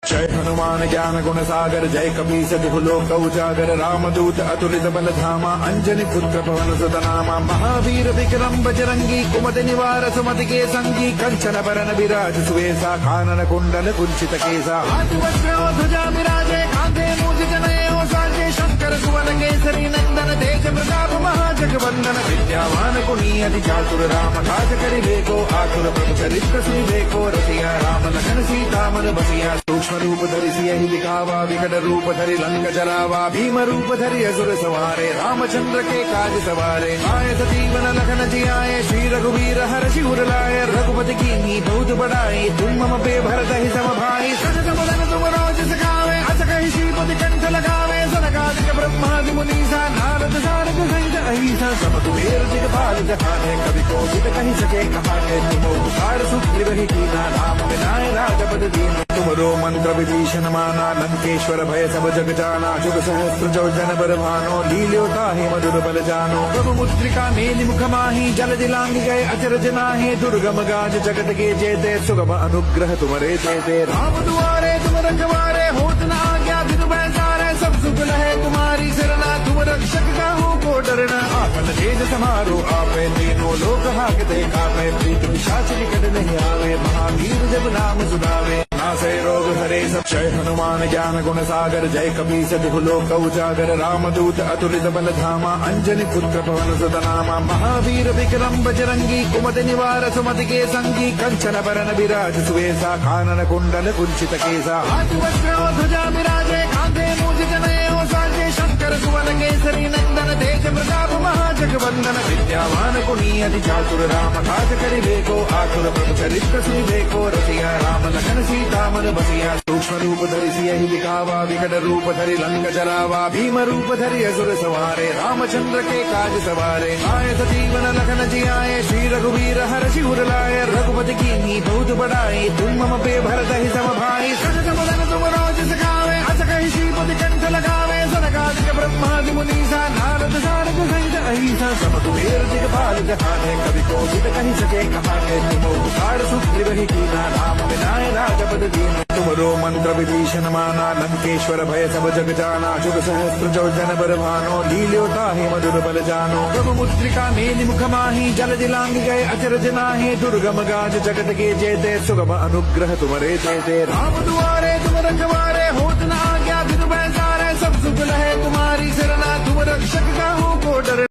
जय हनुमान ज्ञान गुण सागर जय कपीस तिहु लोक उजागर रामदूत अतुलित बल धामा अंजनी पुत्र पवन सुत नामा महावीर विक्रम बजरंगी कुमति निवार सुमति के संगी कंचन बरन विराज सुवेशा कानन कुंडल कुंचित केसा हाथ वज्र ध्वजा विराजे कांधे मूज जनेऊ साजे शंकर सुवन केसरी नंदन तेज प्रताप महाजगवंदन विद्यावान गुणी अति चातुर राम काज करिबेको आतुर प्रभु चरित्र सुनिबेको रसिया राम लखन सीता मन बसिया सूक्ष्म रूप धरि सियहि दिखावा विकट रूप धरि लंक जलावा भीम रूप धरि असुर सवारे रामचंद्र के काज सवारे आए सजीवन लखन जियाए श्री रघुवीर हर्षि उर लाए रघुपति की बहुत बड़ाई तुम मम पे भरत ही सम भाई सजग मदन तुम रोज सखावे अस कहि श्रीपति कंठ लगावे सनकादिक ब्रह्मादि मुनीसा नारद सारद सहित अहिसा सब कुबेर दिगपाल जहाने कवि कोविद कहि सके कहाने तुम उपकार सुग्रीव ही कीना राम विनाय राजपद दीन तुमरो मंत्र विभीषण माना लंकेश्वर भय सब जग जाना जुग सहस्त्र जो जन बर भानो लील्योता हे मधुर बल जानो प्रभु मुद्रिका मेलि मुख माही जल दिलांग गए अचरज नाहे दुर्गम गाज जगत के जेते सुगम अनुग्रह तुमरे देते राम दुआरे तुम रखवारे होत न आज्ञा बिनु बैसारे सब सुख लहे तुम्हारी शरणा तुम रक्षक काहू को डरना आपन तेज समारो आपे तीनों लोक हाकते कापे प्रीत पिशाच निकट नहीं आवे महावीर जब नाम सुनावे नासै रोग हरे सब जय हनुमान ज्ञान गुण सागर जय कपीस तिहु लोक उजागर रामदूत अतुलित बल धामा अंजनी पुत्र पवन सुत नामा महावीर विक्रम बजरंगी कुमति निवार सुमति के संगी कंचन बरन विराज सुवेशा कानन कुंडल कुंचित केसा हाथ वज्र ध्वजा विराजे कांधे मूज जनेऊ साजे शंकर सुवन केसरी नंदन तेज प्रताप महाजगवंदन विद्यावान गुणी अति चातुर राम काज करिबेको आतुर प्रभु चरित्र सुनिबेको रसिया राम लखन सीता मन बसिया सूक्ष्म रूप धरि सियहि दिखावा विकट रूप धरि लंक जलावा भीम रूप धरि असुर सवारे रामचंद्र के काज सवारे आए सजीवन लखन जियाए श्री रघुवीर हर्षि उर लाए रघुपति की बहुत बड़ाई तुम मम पे भरत ही सम भाई सजग मदन तुम रोज सखावे अस कहि श्रीपति कंठ लगावे सनकादिक ब्रह्मादि मुनीसा नारद सारद सहित अहिसा सब कुबेर दिगपाल जहाने कवि कोविद कहि सके कहाने तुम उपकार सुग्रीव ही कीना राम विनाय राजपद दीन तुमरो मंत्र विभीषण माना लंकेश्वर भय सब जग जाना जुग सहस्त्र जो जन बर भानो लील्योता हे मधुर बल जानो प्रभु मुद्रिका मेलि मुख माही जल दिलांग गए अचरज नाहे दुर्गम गाज जगत के जेते सुगम अनुग्रह तुमरे देते राम दुआरे तुम रखवारे होत न आज्ञा बिनु बैसारे सब सुख लहे तुम्हारी शरणा तुम रक्षक काहू को डर